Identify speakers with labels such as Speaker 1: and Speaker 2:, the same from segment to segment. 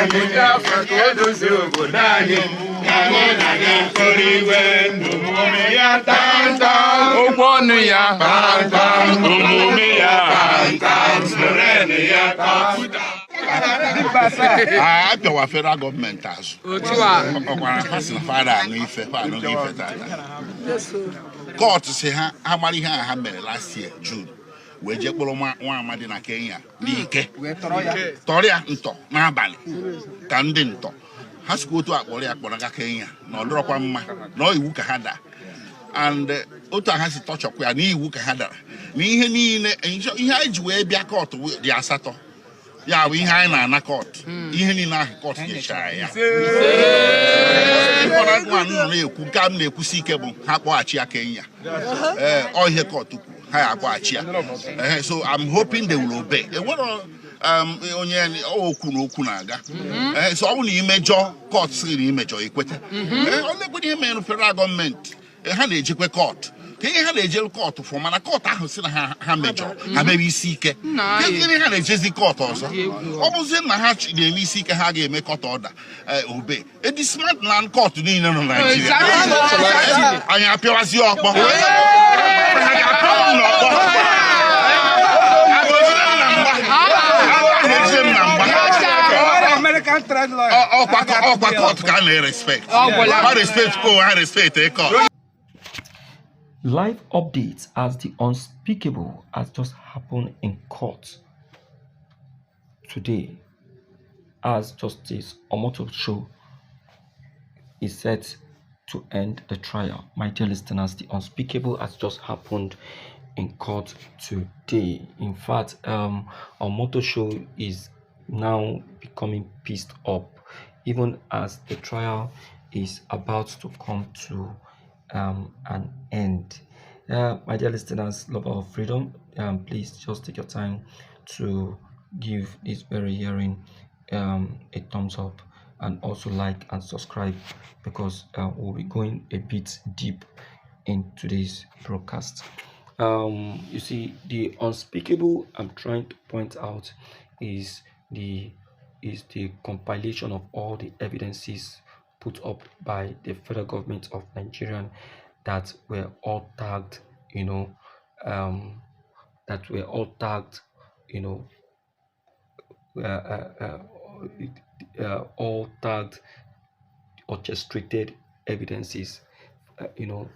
Speaker 1: I pay federal government as. Court say how many last year June. We just put one amadi na Kenya. Nike. Toria nto na abali. Kandi nto. Has go to Akbonaga Kenya. No drop one ma. No iwu kahada. And Ota has a touch of where ni iwu kahada. Ni ihe ejiwe bia court di asato. Ya we high na court. Ihe ni na court ye sha ya. Important one no na-ekwu kam na-ekwu Unspeakable ha kpọghachi ya Kenya. All ihe court ha akpọghachi ya. So I'm hoping they will obey. Onye okwu na okwu na-aga. So ọ bụ na imejọ court sị na imejọ ekwete. Only good ihe mere federal government ha na-ejekwe court. Ihe ha na-eje court for mana court ahụ sị na ha mejọ ha mere isi ike. Ihe ha na-ejezi court ọzọ. Ọ bụzi na ha na-eme isi ike ha ga-eme court order obey. Edi smart land court niile nọ na Nigeria. Anyị apịawazi ọkpọ. American trade law. Court can respect. I respect a court.
Speaker 2: Live updates as the unspeakable has just happened in court today, as Justice Omotosho is set to end the trial. My dear listeners, the unspeakable has just happened in court today. In fact, Omotosho is now becoming pissed up, even as the trial is about to come to an end. My dear listeners, lover of freedom, please just take your time to give this very hearing a thumbs up, and also like and subscribe, because we'll be going a bit deep in today's broadcast. You see, the unspeakable I'm trying to point out is the compilation of all the evidences put up by the federal government of Nigeria that were all tagged, all tagged orchestrated evidences. The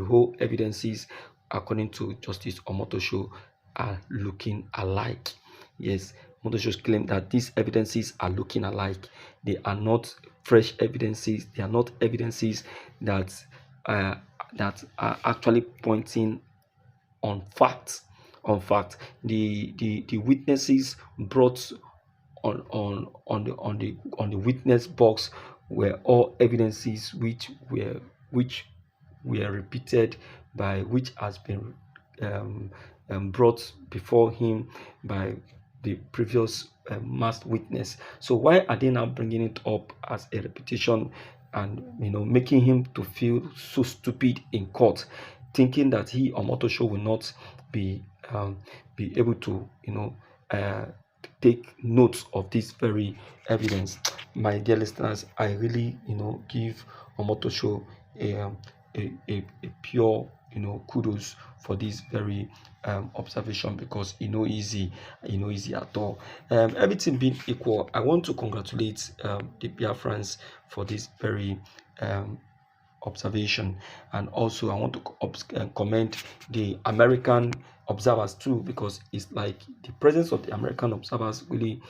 Speaker 2: whole evidences, according to Justice Omotosho, are looking alike. Yes, Omotosho claimed that these evidences are looking alike. They are not fresh evidences. They are not evidences that are actually pointing on facts. The witnesses brought on the witness box were all evidences which were repeated by which has been brought before him by the previous masked witness. So why are they now bringing it up as a repetition and making him to feel so stupid in court, thinking that he, Omotosho, will not be able to take notes of this very evidence? My dear listeners, I really give Omotosho a pure kudos for this very observation, because easy at all. Everything being equal, I want to congratulate the Biafrans for this very observation, and also I want to commend the American observers too, because it's like the presence of the American observers really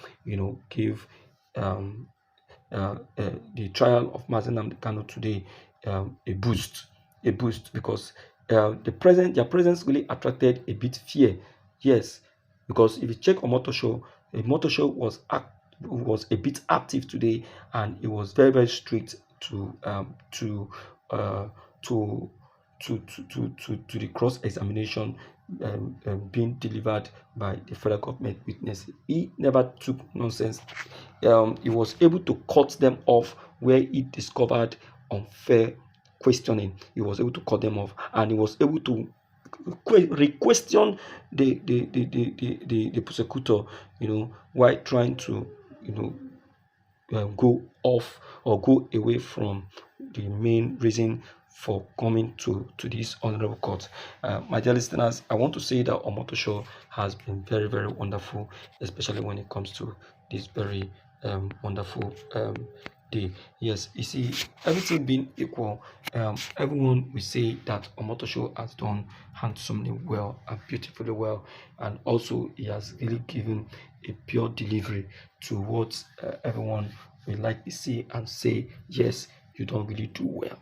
Speaker 2: gave the trial of Mazen Nnamdi Kanu today a boost, because their presence really attracted a bit fear. Yes, because if you check Omotosho was a bit active today, and it was very, very strict to the cross-examination being delivered by the federal government witness. He never took nonsense. He was able to cut them off where he discovered unfair questioning. He was able to cut them off, and he was able to re-question the prosecutor, while trying to go off or go away from the main reason for coming to this honorable court. My dear listeners, I want to say that Omotosho has been very, very wonderful, especially when it comes to this very wonderful day. Yes, you see, everything being equal, everyone will say that Omotosho has done handsomely well and beautifully well, and also he has really given a pure delivery to what everyone will like to see and say, yes, you don't really do well.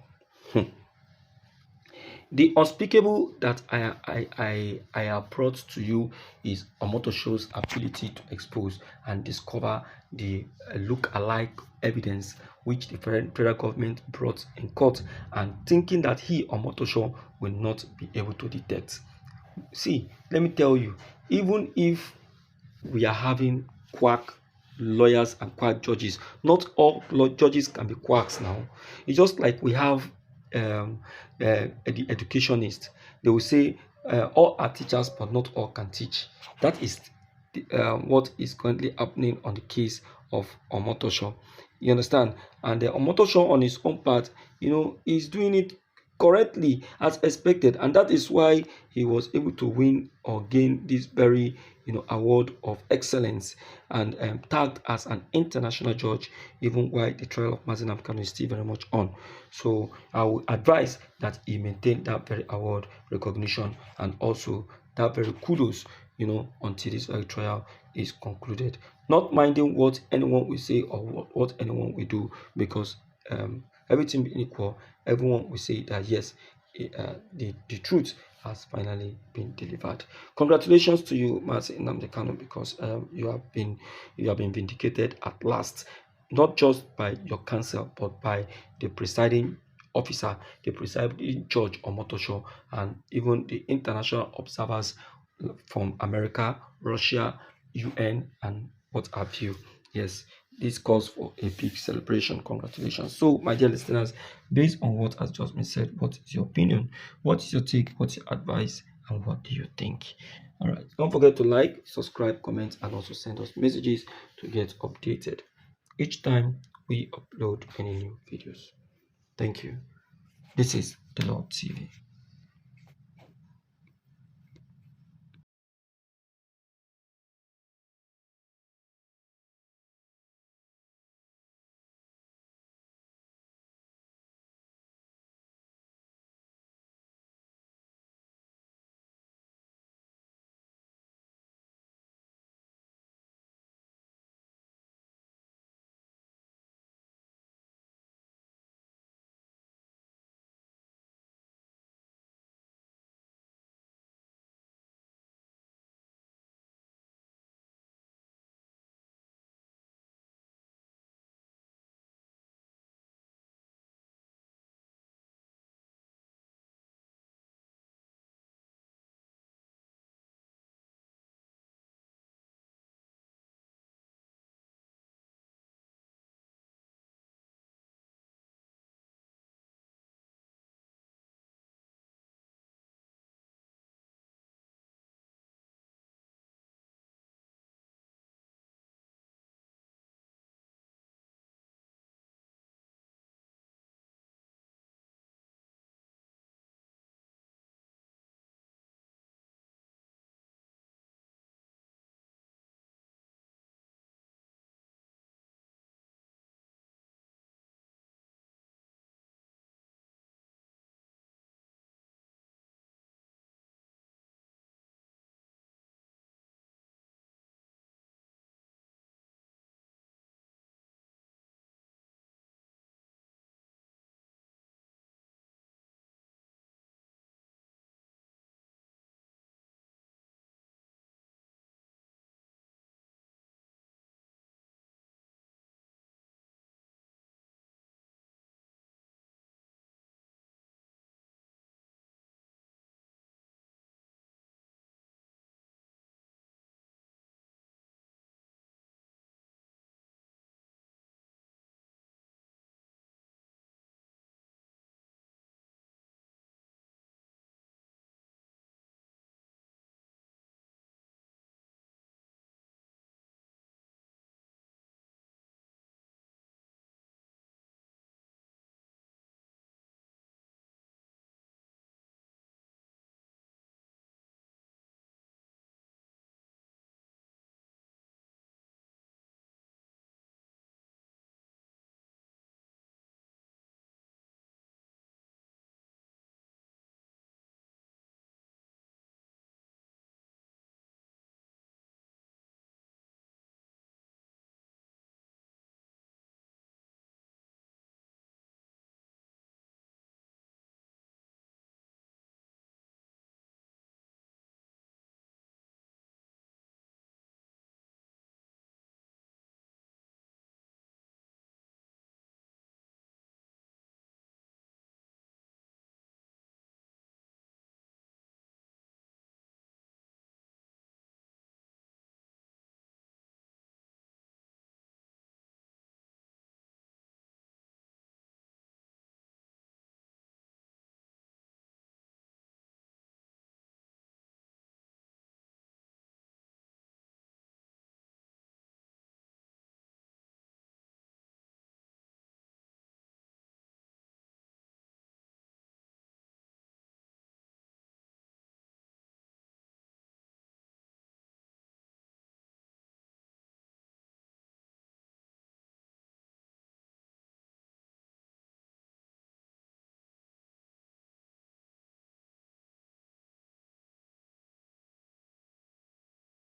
Speaker 2: The unspeakable that I have brought to you is Omotosho's ability to expose and discover the look-alike evidence which the federal government brought in court, and thinking that he, Omotosho, will not be able to detect. See, let me tell you, even if we are having quack lawyers and quack judges, not all judges can be quacks now. It's just like we have the educationist. They will say all are teachers, but not all can teach. That is what is currently happening on the case of Omotosho. You understand? And the Omotosho on his own part, is doing it correctly as expected, and that is why he was able to win or gain this very award of excellence, and tagged as an international judge, even while the trial of Mazi Kanu is still very much on. So I would advise that he maintain that very award recognition and also that very kudos, until this very trial is concluded, not minding what anyone will say or what anyone will do, because everything being equal, everyone will say that yes, the truth has finally been delivered. Congratulations to you, Mazi Kanu, because you have been vindicated at last, not just by your counsel, but by the presiding officer, the presiding judge Omotosho, and even the international observers from America, Russia, UN, and what have you. Yes, this calls for a big celebration. Congratulations. So, my dear listeners, based on what has just been said, what is your opinion? What is your take? What's your advice? And what do you think? All right. Don't forget to like, subscribe, comment, and also send us messages to get updated each time we upload any new videos. Thank you. This is The Lord TV.